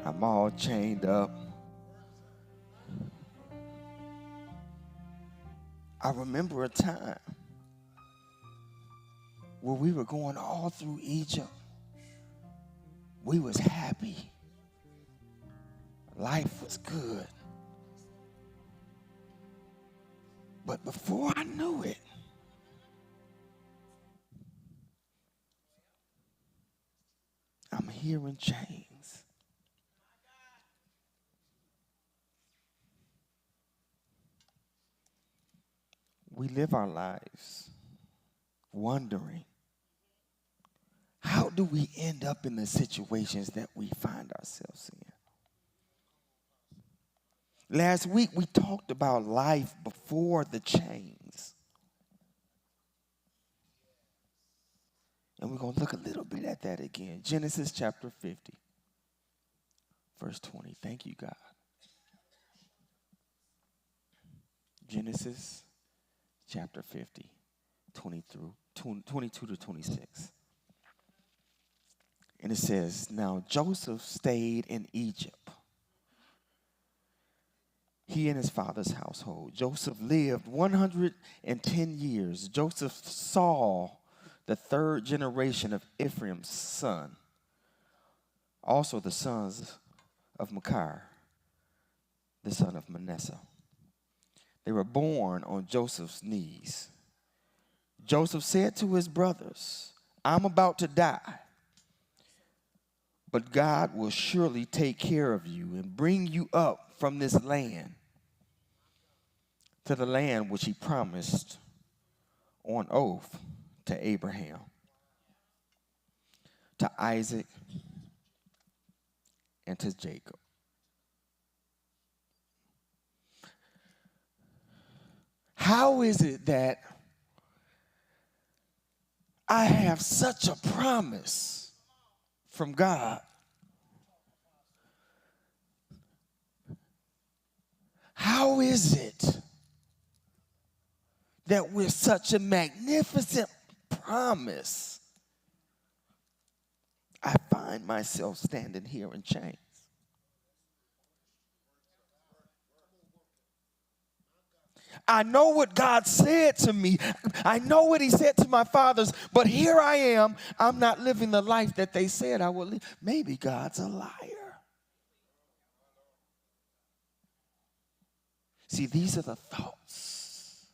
I'm all chained up. I remember a time where we were going all through Egypt. We was happy. Life was good. But before I knew it, I'm here in chains. We live our lives wondering, how do we end up in the situations that we find ourselves in? Last week, we talked about life before the chains. And we're going to look a little bit at that again. Genesis chapter 50, verse 20. Thank you, God. Genesis chapter 50, 22 to 26. And it says, now Joseph stayed in Egypt, he and his father's household. Joseph lived 110 years. Joseph saw the third generation of Ephraim's son, also the sons of Machir, the son of Manasseh. They were born on Joseph's knees. Joseph said to his brothers, I'm about to die, but God will surely take care of you and bring you up from this land to the land which he promised on oath to Abraham, to Isaac, and to Jacob. How is it that I have such a promise from God? How is it that with such a magnificent promise, I find myself standing here in chains? I know what God said to me. I know what he said to my fathers, but here I am. I'm not living the life that they said I would live. Maybe God's a liar. See, these are the thoughts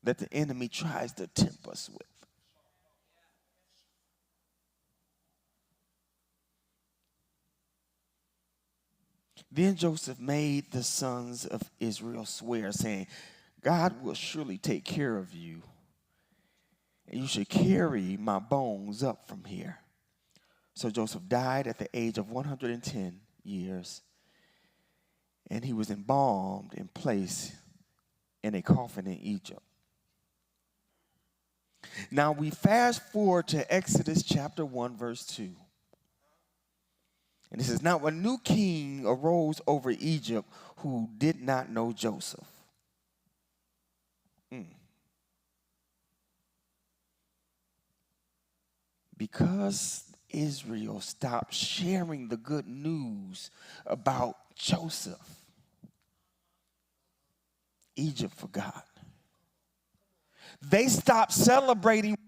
that the enemy tries to tempt us with. Then Joseph made the sons of Israel swear, saying, God will surely take care of you, and you should carry my bones up from here. So Joseph died at the age of 110 years, and he was embalmed and placed in a coffin in Egypt. Now we fast forward to Exodus chapter 1, verse 2. And it says, now a new king arose over Egypt who did not know Joseph. Because Israel stopped sharing the good news about Joseph, Egypt forgot. They stopped celebrating.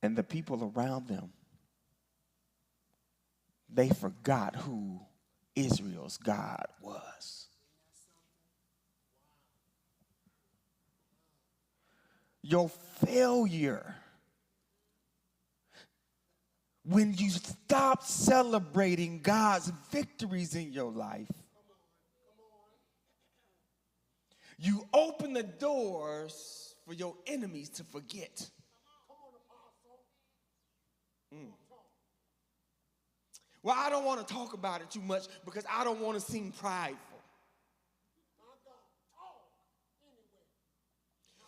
And the people around them, they forgot who Israel's God was. Your failure, when you stop celebrating God's victories in your life, you open the doors for your enemies to forget. Well, I don't want to talk about it too much because I don't want to seem prideful.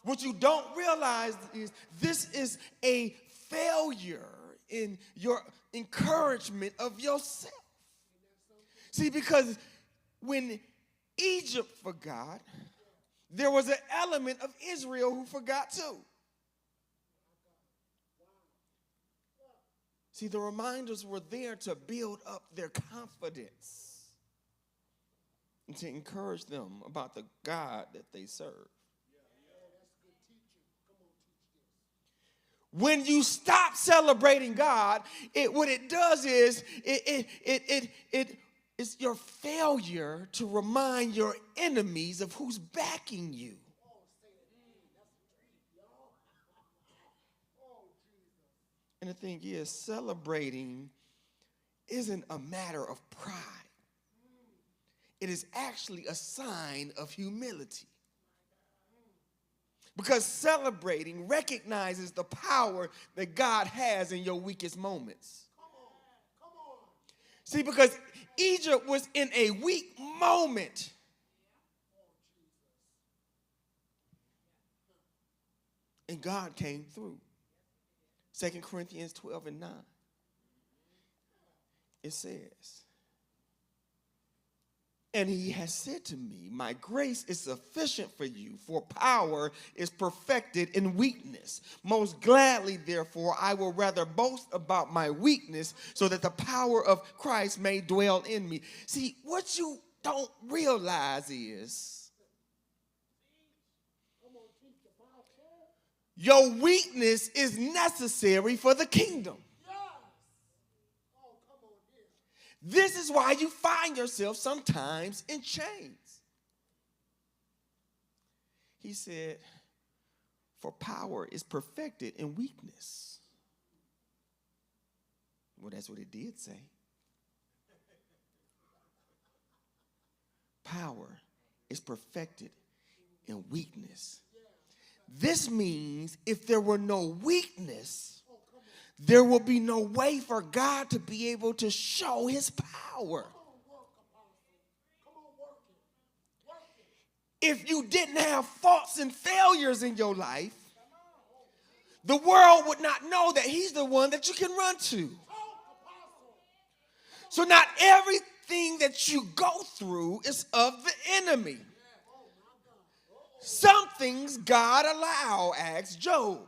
What you don't realize is this is a failure in your encouragement of yourself. See, because when Egypt forgot, there was an element of Israel who forgot too. See, the reminders were there to build up their confidence and to encourage them about the God that they serve. When you stop celebrating God, what it does is it's your failure to remind your enemies of who's backing you. And the thing is, celebrating isn't a matter of pride. It is actually a sign of humility. Because celebrating recognizes the power that God has in your weakest moments. Come on. See, because Egypt was in a weak moment. And God came through. 2 Corinthians 12:9. It says, and he has said to me, my grace is sufficient for you, for power is perfected in weakness. Most gladly, therefore, I will rather boast about my weakness so that the power of Christ may dwell in me. See, what you don't realize is your weakness is necessary for the kingdom. This is why you find yourself sometimes in chains. He said, for power is perfected in weakness. Well, that's what it did say. Power is perfected in weakness. This means if there were no weakness, there will be no way for God to be able to show his power. If you didn't have faults and failures in your life, the world would not know that he's the one that you can run to. So not everything that you go through is of the enemy. Some things God allow, asked Job.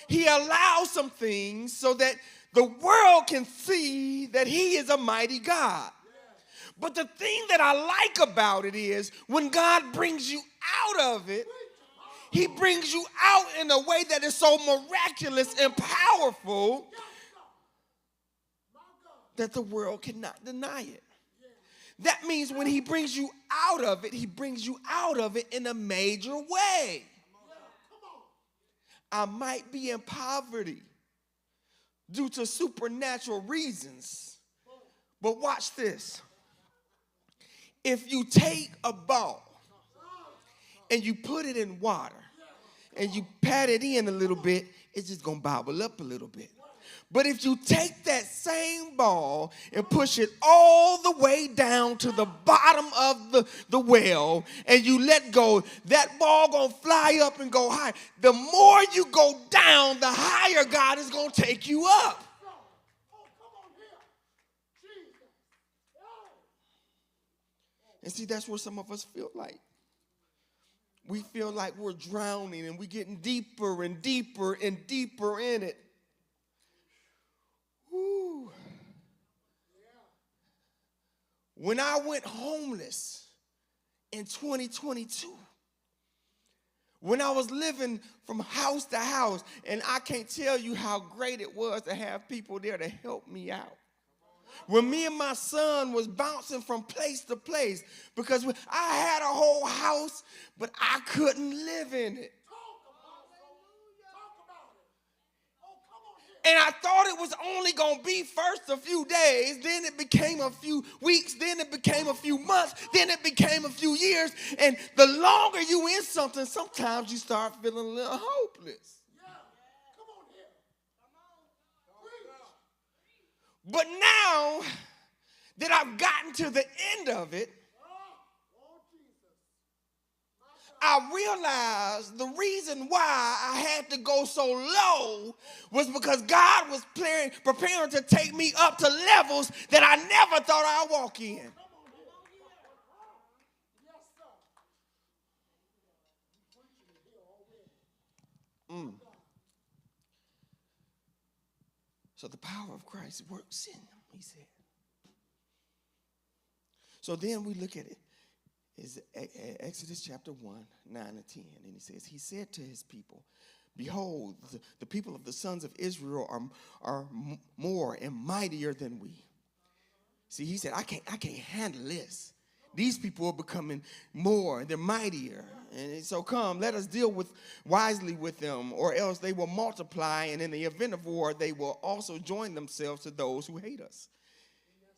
He allows some things so that the world can see that he is a mighty God. But the thing that I like about it is when God brings you out of it, he brings you out in a way that is so miraculous and powerful that the world cannot deny it. That means when he brings you out of it, he brings you out of it in a major way. I might be in poverty due to supernatural reasons. But watch this. If you take a ball and you put it in water and you pat it in a little bit, it's just going to bobble up a little bit. But if you take that same ball and push it all the way down to the bottom of the well and you let go, that ball going to fly up and go high. The more you go down, the higher God is going to take you up. And see, that's what some of us feel like. We feel like we're drowning and we're getting deeper and deeper and deeper in it. Woo. When I went homeless in 2022, when I was living from house to house, and I can't tell you how great it was to have people there to help me out. When me and my son was bouncing from place to place because I had a whole house, but I couldn't live in it. And I thought it was only going to be first a few days, then it became a few weeks, then it became a few months, then it became a few years. And the longer you in something, sometimes you start feeling a little hopeless. But now that I've gotten to the end of it, I realized the reason why I had to go so low was because God was preparing to take me up to levels that I never thought I'd walk in. So the power of Christ works in them, he said. So then we look at it. Is Exodus chapter 1, 9 and 10. And he says, he said to his people, behold, the people of the sons of Israel are more and mightier than we. See, he said, I can't handle this. These people are becoming more, they're mightier. And so come, let us deal wisely with them, or else they will multiply, and in the event of war, they will also join themselves to those who hate us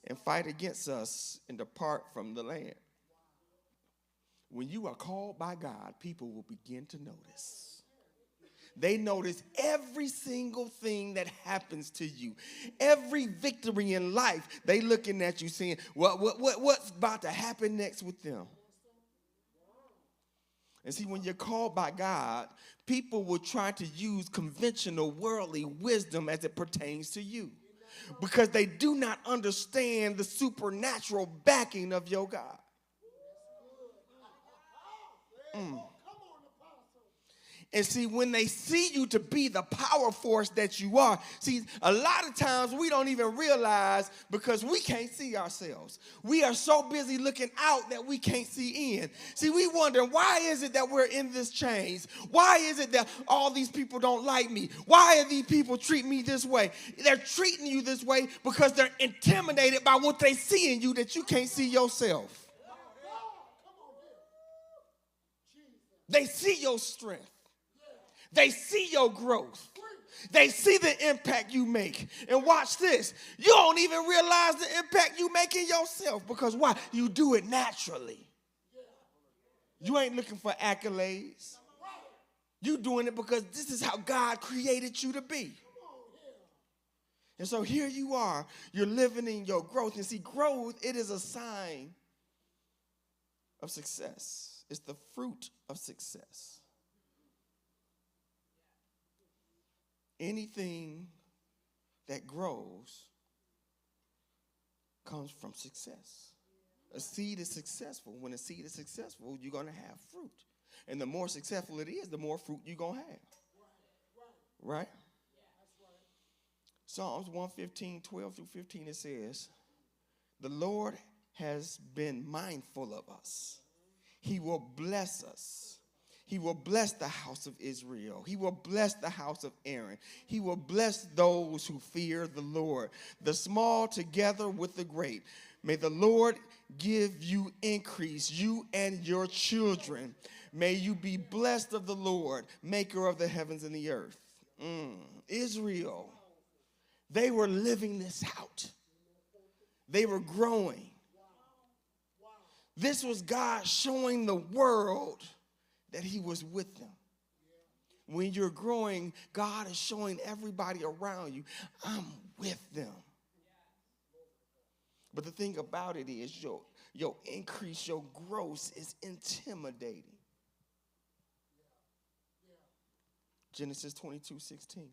and fight against us and depart from the land. When you are called by God, people will begin to notice. They notice every single thing that happens to you. Every victory in life, they looking at you saying, what's about to happen next with them? And see, when you're called by God, people will try to use conventional worldly wisdom as it pertains to you, because they do not understand the supernatural backing of your God. And see, when they see you to be the power force that you are, see, a lot of times we don't even realize, because we can't see ourselves. We are so busy looking out that we can't see in. See, we wonder, why is it that we're in this chains? Why is it that all these people don't like me? Why are these people treat me this way? They're treating you this way because they're intimidated by what they see in you that you can't see yourself. They see your strength. They see your growth. They see the impact you make. And watch this. You don't even realize the impact you make in yourself. Because why? You do it naturally. You ain't looking for accolades. You doing it because this is how God created you to be. And so here you are. You're living in your growth. And see, growth, it is a sign of success. It's the fruit of success. Anything that grows comes from success. A seed is successful. When a seed is successful, you're going to have fruit. And the more successful it is, the more fruit you're going to have. Right? Psalms 115, 12 through 15, it says, the Lord has been mindful of us. He will bless us. He will bless the house of Israel. He will bless the house of Aaron. He will bless those who fear the Lord, the small together with the great. May the Lord give you increase, you and your children. May you be blessed of the Lord, maker of the heavens and the earth. Israel, they were living this out. They were growing. This was God showing the world that he was with them. When you're growing, God is showing everybody around you, I'm with them. But the thing about it is, your increase, your growth is intimidating. Genesis 22:16.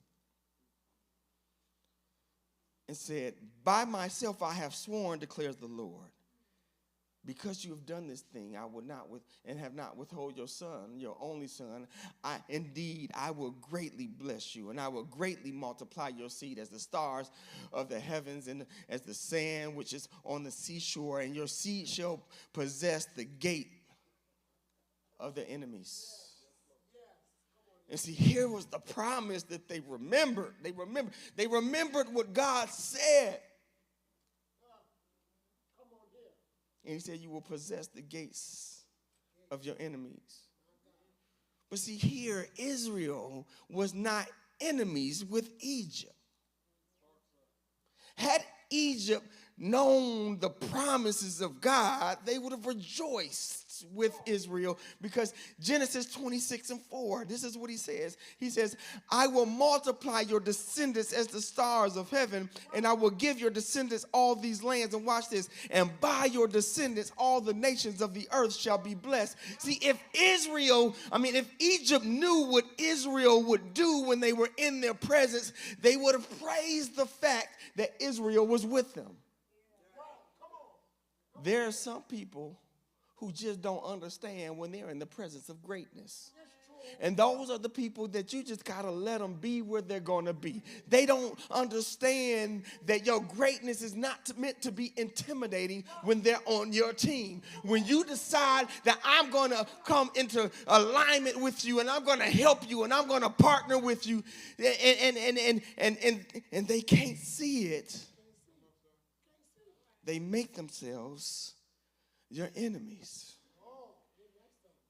And said, by myself I have sworn, declares the Lord, because you have done this thing, I will not and have not withhold your son, your only son. I will greatly bless you, and I will greatly multiply your seed as the stars of the heavens and as the sand which is on the seashore, and your seed shall possess the gate of the enemies. And see, here was the promise that they remembered. They remembered what God said. And he said, you will possess the gates of your enemies. But see, here, Israel was not enemies with Egypt. Had Egypt known the promises of God, they would have rejoiced with Israel, because Genesis 26:4, this is what he says. He says, I will multiply your descendants as the stars of heaven, and I will give your descendants all these lands. And watch this. And by your descendants, all the nations of the earth shall be blessed. See, if Egypt knew what Israel would do when they were in their presence, they would have praised the fact that Israel was with them. There are some people who just don't understand when they're in the presence of greatness. And those are the people that you just got to let them be where they're going to be. They don't understand that your greatness is not meant to be intimidating when they're on your team. When you decide that I'm going to come into alignment with you and I'm going to help you and I'm going to partner with you, and they can't see it, they make themselves your enemies.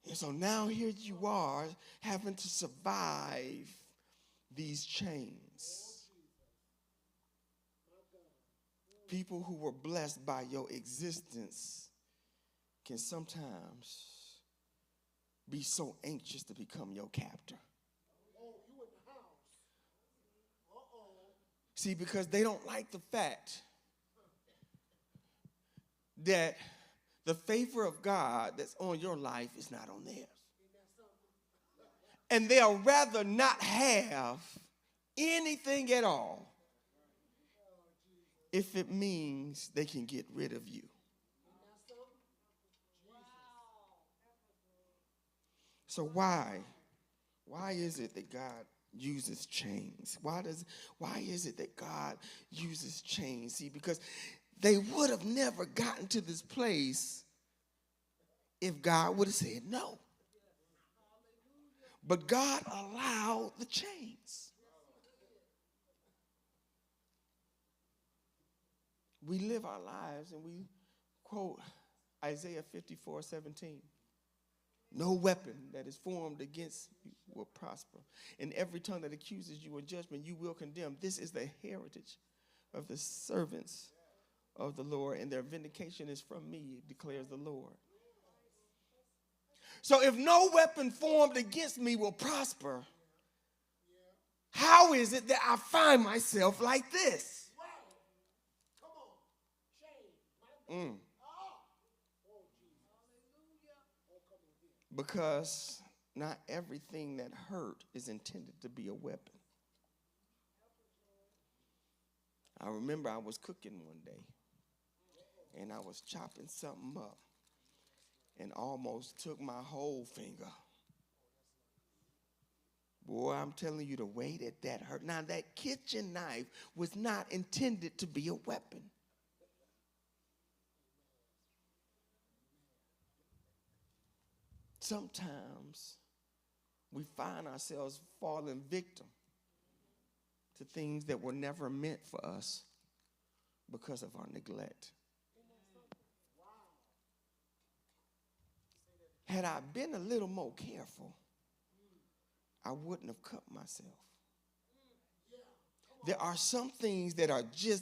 And so now here you are having to survive these chains. People who were blessed by your existence can sometimes be so anxious to become your captor. See, because they don't like the fact that the favor of God that's on your life is not on theirs. And they'll rather not have anything at all if it means they can get rid of you. So why is it that God uses chains? Why is it that God uses chains? See, because they would have never gotten to this place if God would have said no. But God allowed the chains. We live our lives and we quote Isaiah 54:17. No weapon that is formed against you will prosper. And every tongue that accuses you in judgment, you will condemn. This is the heritage of the servants of the Lord, and their vindication is from me, declares the Lord. So if no weapon formed against me will prosper, how is it that I find myself like this? Because not everything that hurt is intended to be a weapon. I remember I was cooking one day, and I was chopping something up and almost took my whole finger. Boy, I'm telling you, the way that hurt. Now, that kitchen knife was not intended to be a weapon. Sometimes we find ourselves falling victim to things that were never meant for us because of our neglect. Had I been a little more careful, I wouldn't have cut myself. There are some things that are just